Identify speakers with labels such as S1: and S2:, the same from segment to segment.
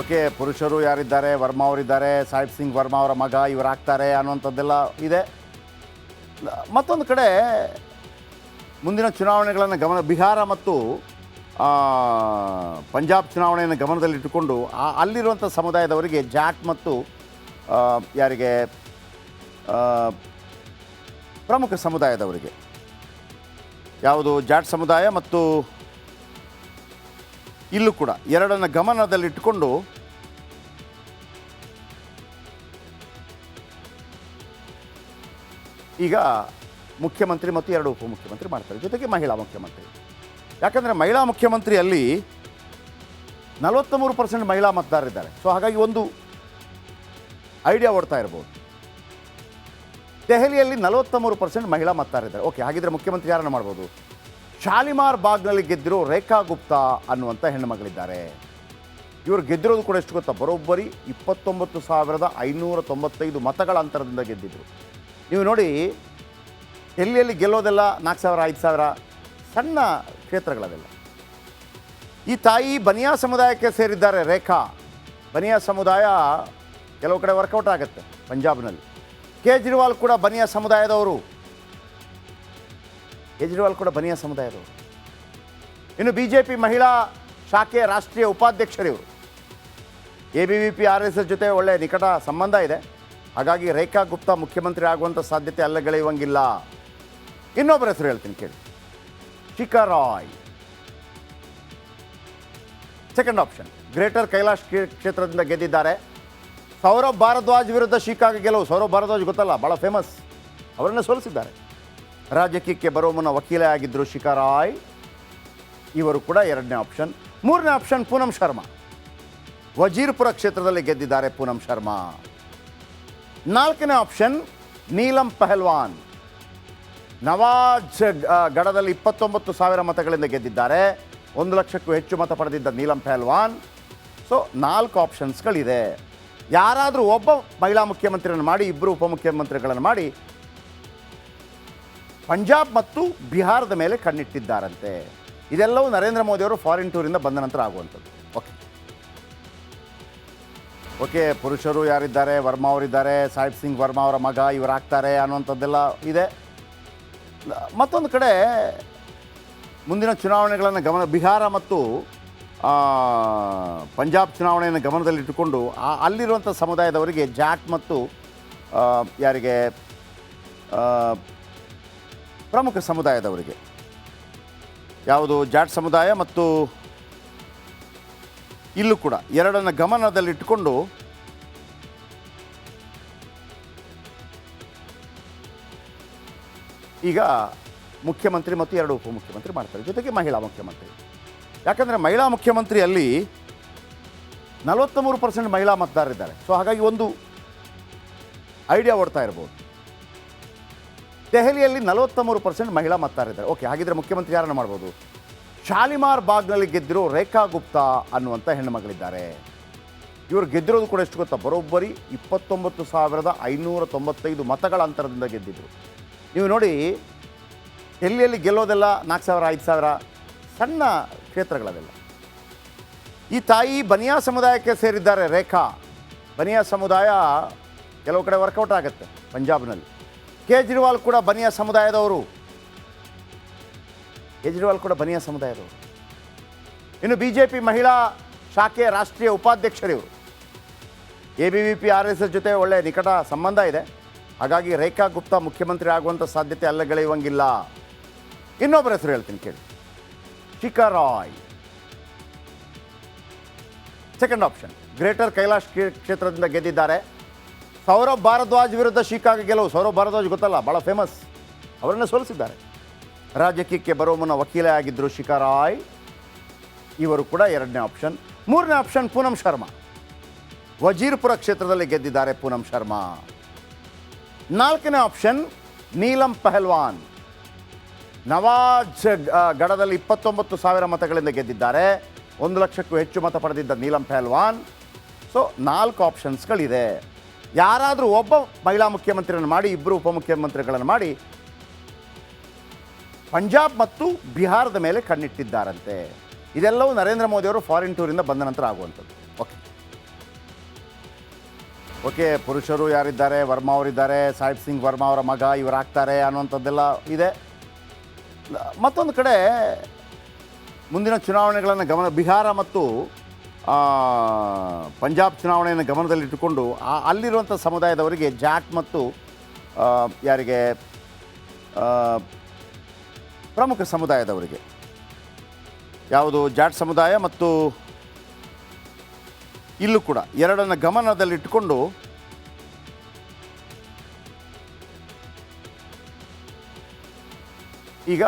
S1: Okay, ಪುರುಷರು ಯಾರಿದ್ದಾರೆ, ವರ್ಮಾ ಅವರಿದ್ದಾರೆ, ಸಾಹಿಬ್ ಸಿಂಗ್ ವರ್ಮಾ ಅವರ ಮಗ ಇವರಾಗ್ತಾರೆ ಅನ್ನುವಂಥದ್ದೆಲ್ಲ ಇದೆ. ಮತ್ತೊಂದು ಕಡೆ ಮುಂದಿನ ಚುನಾವಣೆಗಳನ್ನು ಬಿಹಾರ ಮತ್ತು ಪಂಜಾಬ್ ಚುನಾವಣೆಯನ್ನು ಗಮನದಲ್ಲಿಟ್ಟುಕೊಂಡು ಅಲ್ಲಿರುವಂಥ ಸಮುದಾಯದವರಿಗೆ ಜಾಟ್ ಮತ್ತು ಯಾರಿಗೆ ಪ್ರಮುಖ ಸಮುದಾಯದವರಿಗೆ ಯಾವುದು ಜಾಟ್ ಸಮುದಾಯ ಮತ್ತು ಇಲ್ಲೂ ಕೂಡ ಎರಡನ್ನು ಗಮನದಲ್ಲಿಟ್ಟುಕೊಂಡು ಈಗ ಮುಖ್ಯಮಂತ್ರಿ ಮತ್ತು 2 ಉಪಮುಖ್ಯಮಂತ್ರಿ ಮಾಡ್ತಾರೆ, ಜೊತೆಗೆ ಮಹಿಳಾ ಮುಖ್ಯಮಂತ್ರಿ. ಯಾಕಂದರೆ ಮಹಿಳಾ ಮುಖ್ಯಮಂತ್ರಿಯಲ್ಲಿ 43% ಮಹಿಳಾ ಮತದಾರರಿದ್ದಾರೆ. ಸೊ ಹಾಗಾಗಿ ಒಂದು ಐಡಿಯಾ ಓಡ್ತಾ ಇರ್ಬೋದು. ದೆಹಲಿಯಲ್ಲಿ 43% ಮಹಿಳಾ ಮತದಾರರಿದ್ದಾರೆ. ಓಕೆ, ಹಾಗಿದ್ರೆ ಮುಖ್ಯಮಂತ್ರಿ ಯಾರನ್ನು ಮಾಡ್ಬೋದು? ಶಾಲಿಮಾರ್ ಬಾಗ್ನಲ್ಲಿ ಗೆದ್ದಿರೋ ರೇಖಾ ಗುಪ್ತಾ ಅನ್ನುವಂಥ ಹೆಣ್ಣುಮಗಳಿದ್ದಾರೆ. ಇವರು ಗೆದ್ದಿರೋದು ಕೂಡ ಎಷ್ಟು ಗೊತ್ತಾ? ಬರೋಬ್ಬರಿ 29,595 ಮತಗಳ ಅಂತರದಿಂದ ಗೆದ್ದಿದ್ರು. ನೀವು ನೋಡಿ, ಡೆಲ್ಲಿಯಲ್ಲಿ ಗೆಲ್ಲೋದೆಲ್ಲ 4,000 5,000 ಸಣ್ಣ ಕ್ಷೇತ್ರಗಳದೆಲ್ಲ. ಈ ತಾಯಿ ಬನಿಯಾ ಸಮುದಾಯಕ್ಕೆ ಸೇರಿದ್ದಾರೆ. ರೇಖಾ ಬನಿಯಾ ಸಮುದಾಯ ಕೆಲವು ಕಡೆ ವರ್ಕೌಟ್ ಆಗುತ್ತೆ ಪಂಜಾಬ್ನಲ್ಲಿ. ಕೇಜ್ರಿವಾಲ್ ಕೂಡ ಬನಿಯಾ ಸಮುದಾಯದವರು. ಇನ್ನು BJP ಮಹಿಳಾ ಶಾಖೆಯ ರಾಷ್ಟ್ರೀಯ ಉಪಾಧ್ಯಕ್ಷರಿವರು. ABVP RSS ಜೊತೆ ಒಳ್ಳೆಯ ನಿಕಟ ಸಂಬಂಧ ಇದೆ. ಹಾಗಾಗಿ ರೇಖಾ ಗುಪ್ತಾ ಮುಖ್ಯಮಂತ್ರಿ ಆಗುವಂಥ ಸಾಧ್ಯತೆ ಅಲ್ಲಗಳೆಯುವಂಗಿಲ್ಲ. ಇನ್ನೊಬ್ಬರ ಹೆಸರು ಹೇಳ್ತೀನಿ ಕೇಳಿ, Shikha Roy. Second option, Greater Kailash ಕ್ಷೇತ್ರದಿಂದ ಗೆದ್ದಿದ್ದಾರೆ. ಸೌರಭ್ ಭಾರದ್ವಾಜ್ ವಿರುದ್ಧ ಶಿಖಾಗೆ ಗೆಲುವು. ಸೌರಭ್ ಭಾರದ್ವಾಜ್ ಗೊತ್ತಲ್ಲ, ಭಾಳ ಫೇಮಸ್. ಅವರನ್ನು ಸೋಲಿಸಿದ್ದಾರೆ. ರಾಜಕೀಯಕ್ಕೆ ಬರೋ ಮುನ್ನ ವಕೀಲೆ ಆಗಿದ್ದರು ಶಿಖಾ ರಾಯ್. ಇವರು ಕೂಡ 2ನೇ ಆಪ್ಷನ್. 3ನೇ ಆಪ್ಷನ್ ಪೂನಂ ಶರ್ಮಾ. ವಜೀರ್ಪುರ ಕ್ಷೇತ್ರದಲ್ಲಿ ಗೆದ್ದಿದ್ದಾರೆ ಪೂನಂ ಶರ್ಮಾ. 4ನೇ ಆಪ್ಷನ್ ನೀಲಂ ಪಹಲ್ವಾನ್. ನವಾಜ್ ಗಢದಲ್ಲಿ 29,000 ಮತಗಳಿಂದ ಗೆದ್ದಿದ್ದಾರೆ. 1 ಲಕ್ಷಕ್ಕೂ ಹೆಚ್ಚು ಮತ ಪಡೆದಿದ್ದ ನೀಲಂ ಪಹಲ್ವಾನ್. ಸೊ 4 ಆಪ್ಷನ್ಸ್ಗಳಿದೆ. ಯಾರಾದರೂ ಒಬ್ಬ ಮಹಿಳಾ ಮುಖ್ಯಮಂತ್ರಿಯನ್ನು ಮಾಡಿ, 2 ಉಪಮುಖ್ಯಮಂತ್ರಿಗಳನ್ನು ಮಾಡಿ ಪಂಜಾಬ್ ಮತ್ತು ಬಿಹಾರದ ಮೇಲೆ ಕಣ್ಣಿಟ್ಟಿದ್ದಾರಂತೆ. ಇದೆಲ್ಲವೂ ನರೇಂದ್ರ ಮೋದಿಯವರು ಫಾರಿನ್ ಟೂರಿಂದ ಬಂದ ನಂತರ ಆಗುವಂಥದ್ದು. ಓಕೆ, ಪುರುಷರು ಯಾರಿದ್ದಾರೆ, ವರ್ಮಾ ಅವರಿದ್ದಾರೆ, ಸಾಹಿಬ್ ಸಿಂಗ್ ವರ್ಮಾ ಅವರ ಮಗ ಇವರಾಗ್ತಾರೆ ಅನ್ನುವಂಥದ್ದೆಲ್ಲ ಇದೆ. ಮತ್ತೊಂದು ಕಡೆ ಮುಂದಿನ ಚುನಾವಣೆಗಳನ್ನು ಬಿಹಾರ ಮತ್ತು ಪಂಜಾಬ್ ಚುನಾವಣೆಯನ್ನು ಗಮನದಲ್ಲಿಟ್ಟುಕೊಂಡು ಅಲ್ಲಿರುವಂಥ ಸಮುದಾಯದವರಿಗೆ ಜಾಟ್ ಮತ್ತು ಯಾರಿಗೆ ಪ್ರಮುಖ ಸಮುದಾಯದವರಿಗೆ ಯಾವುದು ಜಾಟ್ ಸಮುದಾಯ ಮತ್ತು ಇಲ್ಲೂ ಕೂಡ ಎರಡನ್ನು ಗಮನದಲ್ಲಿಟ್ಟುಕೊಂಡು ಈಗ ಮುಖ್ಯಮಂತ್ರಿ ಮತ್ತು 2 ಉಪಮುಖ್ಯಮಂತ್ರಿ ಮಾಡ್ತಾರೆ, ಜೊತೆಗೆ ಮಹಿಳಾ ಮುಖ್ಯಮಂತ್ರಿ. ಯಾಕಂದರೆ ಮಹಿಳಾ ಮುಖ್ಯಮಂತ್ರಿಯಲ್ಲಿ 43% ಮಹಿಳಾ ಮತದಾರರಿದ್ದಾರೆ. ಸೊ ಹಾಗಾಗಿ ಒಂದು ಐಡಿಯಾ ಓಡ್ತಾ ಇರ್ಬೋದು. ದೆಹಲಿಯಲ್ಲಿ 43% ಮಹಿಳಾ ಮತದಾರರಿದ್ದಾರೆ. ಓಕೆ, ಹಾಗಿದ್ರೆ ಮುಖ್ಯಮಂತ್ರಿ ಯಾರನ್ನು ಮಾಡ್ಬೋದು? ಶಾಲಿಮಾರ್ ಬಾಗ್ನಲ್ಲಿ ಗೆದ್ದಿರೋ ರೇಖಾ ಗುಪ್ತಾ ಅನ್ನುವಂಥ ಹೆಣ್ಣುಮಗಳಿದ್ದಾರೆ. ಇವರು ಗೆದ್ದಿರೋದು ಕೂಡ ಎಷ್ಟು ಗೊತ್ತಾ? ಬರೋಬ್ಬರಿ 29,595 ಮತಗಳ ಅಂತರದಿಂದ ಗೆದ್ದಿದ್ರು. ನೀವು ನೋಡಿ, ಡೆಲ್ಲಿಯಲ್ಲಿ ಗೆಲ್ಲೋದೆಲ್ಲ 4,000 5,000 ಸಣ್ಣ ಕ್ಷೇತ್ರಗಳದೆಲ್ಲ. ಈ ತಾಯಿ ಬನಿಯಾ ಸಮುದಾಯಕ್ಕೆ ಸೇರಿದ್ದಾರೆ. ರೇಖಾ ಬನಿಯಾ ಸಮುದಾಯ ಕೆಲವು ಕಡೆ ವರ್ಕೌಟ್ ಆಗುತ್ತೆ ಪಂಜಾಬ್ನಲ್ಲಿ. ಕೇಜ್ರಿವಾಲ್ ಕೂಡ ಬನಿಯಾ ಸಮುದಾಯದವರು. ಇನ್ನು BJP ಮಹಿಳಾ ಶಾಖೆಯ ರಾಷ್ಟ್ರೀಯ ಉಪಾಧ್ಯಕ್ಷರಿವರು. ABVP RSS ಜೊತೆ ಒಳ್ಳೆಯ ನಿಕಟ ಸಂಬಂಧ ಇದೆ. ಹಾಗಾಗಿ ರೇಖಾ ಗುಪ್ತಾ ಮುಖ್ಯಮಂತ್ರಿ ಆಗುವಂಥ ಸಾಧ್ಯತೆ ಅಲ್ಲಗಳೆಯುವಂಗಿಲ್ಲ. ಇನ್ನೊಬ್ಬರ ಹೆಸರು ಹೇಳ್ತೀನಿ ಕೇಳಿ, Shikha Roy. Second option, Greater Kailash ಕ್ಷೇತ್ರದಿಂದ ಗೆದ್ದಿದ್ದಾರೆ. ಸೌರಭ್ ಭಾರದ್ವಾಜ್ ವಿರುದ್ಧ ಶಿಖಾಗೆ ಗೆಲುವು. ಸೌರಭ್ ಭಾರದ್ವಾಜ್ ಗೊತ್ತಲ್ಲ, ಭಾಳ ಫೇಮಸ್. ಅವರನ್ನು ಸೋಲಿಸಿದ್ದಾರೆ. ರಾಜಕೀಯಕ್ಕೆ ಬರೋ ಮುನ್ನ ವಕೀಲೆ ಆಗಿದ್ದರು ಶಿಖಾ ರಾಯ್. ಇವರು ಕೂಡ 2ನೇ ಆಪ್ಷನ್. 3ನೇ ಆಪ್ಷನ್ ಪೂನಂ ಶರ್ಮಾ. ವಜೀರ್ಪುರ ಕ್ಷೇತ್ರದಲ್ಲಿ ಗೆದ್ದಿದ್ದಾರೆ ಪೂನಂ ಶರ್ಮಾ. 4ನೇ ಆಪ್ಷನ್ ನೀಲಂ ಪಹಲ್ವಾನ್. ನವಾಜ್ ಗಢದಲ್ಲಿ 29,000 ಮತಗಳಿಂದ ಗೆದ್ದಿದ್ದಾರೆ. 1 ಲಕ್ಷಕ್ಕೂ ಹೆಚ್ಚು ಮತ ಪಡೆದಿದ್ದ ನೀಲಂ ಪಹಲ್ವಾನ್. ಸೊ 4 ಆಪ್ಷನ್ಸ್ಗಳಿದೆ. ಯಾರಾದರೂ ಒಬ್ಬ ಮಹಿಳಾ ಮುಖ್ಯಮಂತ್ರಿಯನ್ನು ಮಾಡಿ, 2 ಉಪಮುಖ್ಯಮಂತ್ರಿಗಳನ್ನು ಮಾಡಿ ಪಂಜಾಬ್ ಮತ್ತು ಬಿಹಾರದ ಮೇಲೆ ಕಣ್ಣಿಟ್ಟಿದ್ದಾರಂತೆ. ಇದೆಲ್ಲವೂ ನರೇಂದ್ರ ಮೋದಿಯವರು ಫಾರಿನ್ ಟೂರಿಂದ ಬಂದ ನಂತರ ಆಗುವಂಥದ್ದು. ಓಕೆ. ಓಕೆ, ಪುರುಷರು ಯಾರಿದ್ದಾರೆ, ವರ್ಮಾ ಅವರಿದ್ದಾರೆ, ಸಾಹಿಬ್ ಸಿಂಗ್ ವರ್ಮಾ ಅವರ ಮಗ ಇವರಾಗ್ತಾರೆ ಅನ್ನುವಂಥದ್ದೆಲ್ಲ ಇದೆ. ಮತ್ತೊಂದು ಕಡೆ ಮುಂದಿನ ಚುನಾವಣೆಗಳನ್ನು ಬಿಹಾರ ಮತ್ತು ಪಂಜಾಬ್ ಚುನಾವಣೆಯನ್ನು ಗಮನದಲ್ಲಿಟ್ಟುಕೊಂಡು ಅಲ್ಲಿರುವಂಥ ಸಮುದಾಯದವರಿಗೆ ಜಾಟ್ ಮತ್ತು ಯಾರಿಗೆ ಪ್ರಮುಖ ಸಮುದಾಯದವರಿಗೆ ಯಾವುದು ಜಾಟ್ ಸಮುದಾಯ ಮತ್ತು ಇಲ್ಲೂ ಕೂಡ ಎರಡನ್ನು ಗಮನದಲ್ಲಿಟ್ಟುಕೊಂಡು ಈಗ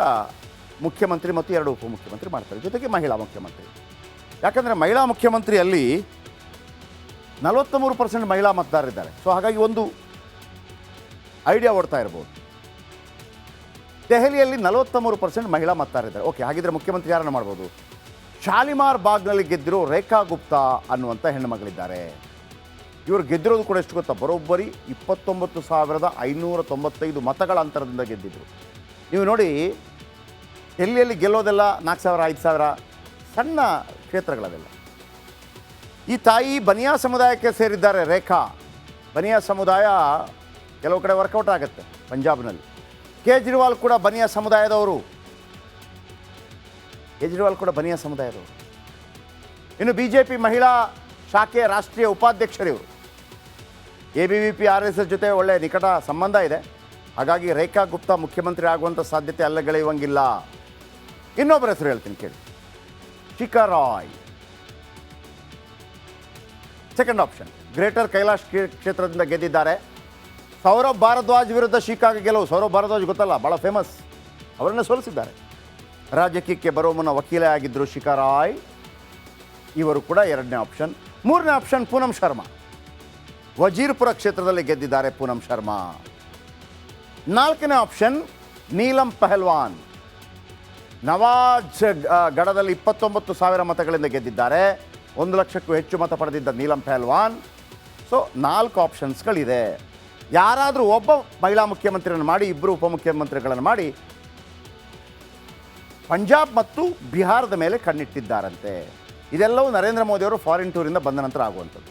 S1: ಮುಖ್ಯಮಂತ್ರಿ ಮತ್ತು 2 ಉಪಮುಖ್ಯಮಂತ್ರಿ ಮಾಡ್ತಾರೆ, ಜೊತೆಗೆ ಮಹಿಳಾ ಮುಖ್ಯಮಂತ್ರಿ. ಯಾಕಂದರೆ ಮಹಿಳಾ ಮುಖ್ಯಮಂತ್ರಿಯಲ್ಲಿ 43% ಮಹಿಳಾ ಮತದಾರರಿದ್ದಾರೆ. ಸೊ ಹಾಗಾಗಿ ಒಂದು ಐಡಿಯಾ ಓಡ್ತಾ ಇರ್ಬೋದು. ದೆಹಲಿಯಲ್ಲಿ 43% ಮಹಿಳಾ ಮತದಾರರಿದ್ದಾರೆ. ಓಕೆ, ಹಾಗಿದ್ರೆ ಮುಖ್ಯಮಂತ್ರಿ ಯಾರನ್ನು ಮಾಡ್ಬೋದು? ಶಾಲಿಮಾರ್ ಬಾಗ್ನಲ್ಲಿ ಗೆದ್ದಿರೋ ರೇಖಾ ಗುಪ್ತಾ ಅನ್ನುವಂಥ ಹೆಣ್ಣುಮಗಳಿದ್ದಾರೆ. ಇವರು ಗೆದ್ದಿರೋದು ಕೂಡ ಎಷ್ಟು ಗೊತ್ತಾ? ಬರೋಬ್ಬರಿ 29,595 ಮತಗಳ ಅಂತರದಿಂದ ಗೆದ್ದಿದ್ರು. ನೀವು ನೋಡಿ, ಡೆಲ್ಲಿಯಲ್ಲಿ ಗೆಲ್ಲೋದೆಲ್ಲ 4,000 5,000 ಸಣ್ಣ ಕ್ಷೇತ್ರಗಳದೆಲ್ಲ. ಈ ತಾಯಿ ಬನಿಯಾ ಸಮುದಾಯಕ್ಕೆ ಸೇರಿದ್ದಾರೆ. ರೇಖಾ ಬನಿಯಾ ಸಮುದಾಯ ಕೆಲವು ಕಡೆ ವರ್ಕೌಟ್ ಆಗುತ್ತೆ ಪಂಜಾಬ್ನಲ್ಲಿ. ಕೇಜ್ರಿವಾಲ್ ಕೂಡ ಬನಿಯಾ ಸಮುದಾಯದವರು. ಇನ್ನು BJP ಮಹಿಳಾ ಶಾಖೆಯ ರಾಷ್ಟ್ರೀಯ ಉಪಾಧ್ಯಕ್ಷರಿವರು. ABVP RSS ಜೊತೆ ಒಳ್ಳೆಯ ನಿಕಟ ಸಂಬಂಧ ಇದೆ. ಹಾಗಾಗಿ ರೇಖಾ ಗುಪ್ತಾ ಮುಖ್ಯಮಂತ್ರಿ ಆಗುವಂಥ ಸಾಧ್ಯತೆ ಅಲ್ಲಗಳೆಯುವಂಗಿಲ್ಲ. ಇನ್ನೊಬ್ಬರ ಹೆಸರು ಹೇಳ್ತೀನಿ ಕೇಳಿ, Shikha Roy. Second option, Greater Kailash ಕ್ಷೇತ್ರದಿಂದ ಗೆದ್ದಿದ್ದಾರೆ. ಸೌರಭ್ ಭಾರದ್ವಾಜ್ ವಿರುದ್ಧ ಶಿಖಾಗೆ ಗೆಲುವು. ಸೌರಭ್ ಭಾರದ್ವಾಜ್ ಗೊತ್ತಲ್ಲ, ಭಾಳ ಫೇಮಸ್. ಅವರನ್ನು ಸೋಲಿಸಿದ್ದಾರೆ. ರಾಜಕೀಯಕ್ಕೆ ಬರುವ ಮುನ್ನ ವಕೀಲೆ ಆಗಿದ್ದರು ಶಿಖಾ ರಾಯ್. ಇವರು ಕೂಡ 2ನೇ ಆಪ್ಷನ್. 3ನೇ ಆಪ್ಷನ್ ಪೂನಂ ಶರ್ಮಾ. ವಜೀರ್ಪುರ ಕ್ಷೇತ್ರದಲ್ಲಿ ಗೆದ್ದಿದ್ದಾರೆ ಪೂನಂ ಶರ್ಮಾ. 4ನೇ ಆಪ್ಷನ್ ನೀಲಂ ಪಹಲ್ವಾನ್. ನವಾಜ್ ಗಢದಲ್ಲಿ 29,000 ಮತಗಳಿಂದ ಗೆದ್ದಿದ್ದಾರೆ. 1 ಲಕ್ಷಕ್ಕೂ ಹೆಚ್ಚು ಮತ ಪಡೆದಿದ್ದ ನೀಲಂ ಪಹಲ್ವಾನ್. ಸೊ 4 ಆಪ್ಷನ್ಸ್ಗಳಿದೆ. ಯಾರಾದರೂ ಒಬ್ಬ ಮಹಿಳಾ ಮುಖ್ಯಮಂತ್ರಿಯನ್ನು ಮಾಡಿ, 2 ಉಪಮುಖ್ಯಮಂತ್ರಿಗಳನ್ನು ಮಾಡಿ ಪಂಜಾಬ್ ಮತ್ತು ಬಿಹಾರದ ಮೇಲೆ ಕಣ್ಣಿಟ್ಟಿದ್ದಾರಂತೆ. ಇದೆಲ್ಲವೂ ನರೇಂದ್ರ ಮೋದಿಯವರು ಫಾರಿನ್ ಟೂರಿಂದ ಬಂದ ನಂತರ ಆಗುವಂಥದ್ದು.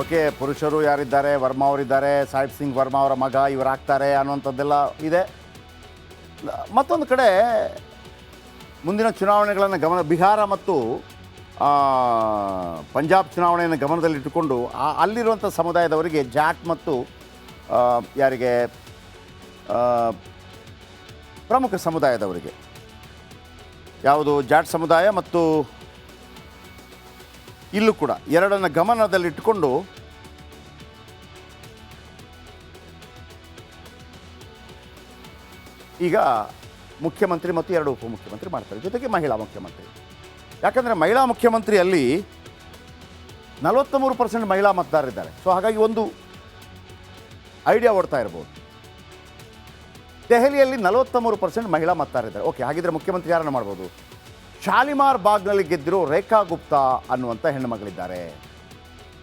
S1: ಓಕೆ, ಪುರುಷರು ಯಾರಿದ್ದಾರೆ, ವರ್ಮಾ ಅವರಿದ್ದಾರೆ, ಸಾಹಿಬ್ ಸಿಂಗ್ ವರ್ಮಾ ಅವರ ಮಗ ಇವರಾಗ್ತಾರೆ ಅನ್ನುವಂಥದ್ದೆಲ್ಲ ಇದೆ. ಮತ್ತೊಂದು ಕಡೆ ಮುಂದಿನ ಚುನಾವಣೆಗಳನ್ನು ಬಿಹಾರ ಮತ್ತು ಪಂಜಾಬ್ ಚುನಾವಣೆಯನ್ನು ಗಮನದಲ್ಲಿಟ್ಟುಕೊಂಡು ಅಲ್ಲಿರುವಂಥ ಸಮುದಾಯದವರಿಗೆ ಜಾಟ್ ಮತ್ತು ಯಾರಿಗೆ ಪ್ರಮುಖ ಸಮುದಾಯದವರಿಗೆ ಯಾವುದು ಜಾಟ್ ಸಮುದಾಯ ಮತ್ತು ಇಲ್ಲೂ ಕೂಡ ಎರಡನ್ನು ಗಮನದಲ್ಲಿಟ್ಟುಕೊಂಡು ಈಗ ಮುಖ್ಯಮಂತ್ರಿ ಮತ್ತು 2 ಉಪಮುಖ್ಯಮಂತ್ರಿ ಮಾಡ್ತಾರೆ, ಜೊತೆಗೆ ಮಹಿಳಾ ಮುಖ್ಯಮಂತ್ರಿ. ಯಾಕಂದರೆ ಮಹಿಳಾ ಮುಖ್ಯಮಂತ್ರಿಯಲ್ಲಿ 43% ಮಹಿಳಾ ಮತದಾರರಿದ್ದಾರೆ. ಸೊ ಹಾಗಾಗಿ ಒಂದು ಐಡಿಯಾ ಓಡ್ತಾ ಇರ್ಬೋದು. ದೆಹಲಿಯಲ್ಲಿ 43% ಮಹಿಳಾ ಮತದಾರರಿದ್ದಾರೆ. ಓಕೆ, ಹಾಗಿದ್ರೆ ಮುಖ್ಯಮಂತ್ರಿ ಯಾರನ್ನು ಮಾಡ್ಬೋದು? ಶಾಲಿಮಾರ್ ಬಾಗ್ನಲ್ಲಿ ಗೆದ್ದಿರೋ ರೇಖಾ ಗುಪ್ತಾ ಅನ್ನುವಂಥ ಹೆಣ್ಣುಮಗಳಿದ್ದಾರೆ.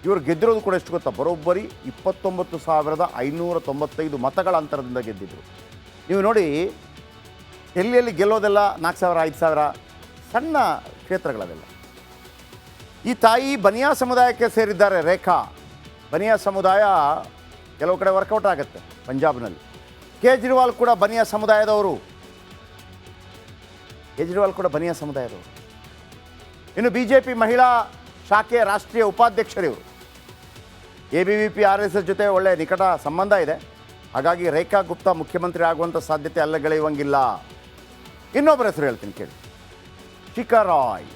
S1: ಇವರು ಗೆದ್ದಿರೋದು ಕೂಡ ಎಷ್ಟು ಗೊತ್ತಾ? ಬರೋಬ್ಬರಿ 29,595 ಮತಗಳ ಅಂತರದಿಂದ ಗೆದ್ದಿದ್ರು. ನೀವು ನೋಡಿ, ಡೆಲ್ಲಿಯಲ್ಲಿ ಗೆಲ್ಲೋದೆಲ್ಲ 4,000 5,000 ಸಣ್ಣ ಕ್ಷೇತ್ರಗಳದೆಲ್ಲ. ಈ ತಾಯಿ ಬನಿಯಾ ಸಮುದಾಯಕ್ಕೆ ಸೇರಿದ್ದಾರೆ. ರೇಖಾ ಬನಿಯಾ ಸಮುದಾಯ ಕೆಲವು ಕಡೆ ವರ್ಕೌಟ್ ಆಗುತ್ತೆ ಪಂಜಾಬ್ನಲ್ಲಿ. ಕೇಜ್ರಿವಾಲ್ ಕೂಡ ಬನಿಯಾ ಸಮುದಾಯದವರು. ಇನ್ನು BJP ಮಹಿಳಾ ಶಾಖೆಯ ರಾಷ್ಟ್ರೀಯ ಉಪಾಧ್ಯಕ್ಷರಿವರು. ABVP RSS ಜೊತೆ ಒಳ್ಳೆಯ ನಿಕಟ ಸಂಬಂಧ ಇದೆ. ಹಾಗಾಗಿ ರೇಖಾ ಗುಪ್ತಾ ಮುಖ್ಯಮಂತ್ರಿ ಆಗುವಂಥ ಸಾಧ್ಯತೆ ಅಲ್ಲಗಳೆಯುವಂಗಿಲ್ಲ. ಇನ್ನೊಬ್ಬರ ಹೆಸರು ಹೇಳ್ತೀನಿ ಕೇಳಿ, Shikha Roy.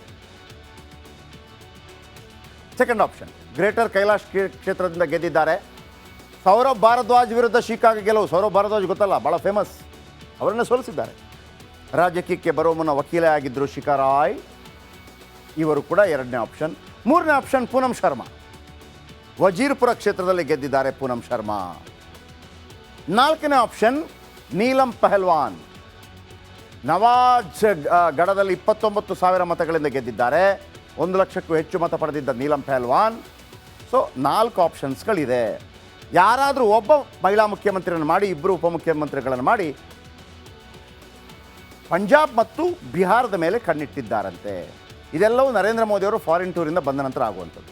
S1: Second option, Greater Kailash ಕ್ಷೇತ್ರದಿಂದ ಗೆದ್ದಿದ್ದಾರೆ. ಸೌರಭ್ ಭಾರದ್ವಾಜ್ ವಿರುದ್ಧ ಶಿಖಾಗೆ ಗೆಲುವು. ಸೌರಭ್ ಭಾರದ್ವಾಜ್ ಗೊತ್ತಲ್ಲ, ಭಾಳ ಫೇಮಸ್. ಅವರನ್ನು ಸೋಲಿಸಿದ್ದಾರೆ. ರಾಜಕೀಯಕ್ಕೆ ಬರುವ ಮುನ್ನ ವಕೀಲೆ ಆಗಿದ್ದರು ಶಿಖಾ ರಾಯ್. ಇವರು ಕೂಡ 2ನೇ ಆಪ್ಷನ್. 3ನೇ ಆಪ್ಷನ್ ಪೂನಂ ಶರ್ಮಾ. ವಜೀರ್ಪುರ ಕ್ಷೇತ್ರದಲ್ಲಿ ಗೆದ್ದಿದ್ದಾರೆ ಪೂನಂ ಶರ್ಮಾ. 4ನೇ ಆಪ್ಷನ್ ನೀಲಂ ಪಹಲ್ವಾನ್. ನವಾಜ್ ಗಢದಲ್ಲಿ 29,000 ಮತಗಳಿಂದ ಗೆದ್ದಿದ್ದಾರೆ. 1 ಲಕ್ಷಕ್ಕೂ ಹೆಚ್ಚು ಮತ ಪಡೆದಿದ್ದ ನೀಲಂ ಪಹಲ್ವಾನ್. ಸೊ 4 ಆಪ್ಷನ್ಸ್ಗಳಿದೆ. ಯಾರಾದರೂ ಒಬ್ಬ ಮಹಿಳಾ ಮುಖ್ಯಮಂತ್ರಿಯನ್ನು ಮಾಡಿ, 2 ಉಪಮುಖ್ಯಮಂತ್ರಿಗಳನ್ನು ಮಾಡಿ ಪಂಜಾಬ್ ಮತ್ತು ಬಿಹಾರದ ಮೇಲೆ ಕಣ್ಣಿಟ್ಟಿದ್ದಾರಂತೆ. ಇದೆಲ್ಲವೂ ನರೇಂದ್ರ ಮೋದಿಯವರು ಫಾರಿನ್ ಟೂರಿಂದ ಬಂದ ನಂತರ ಆಗುವಂಥದ್ದು.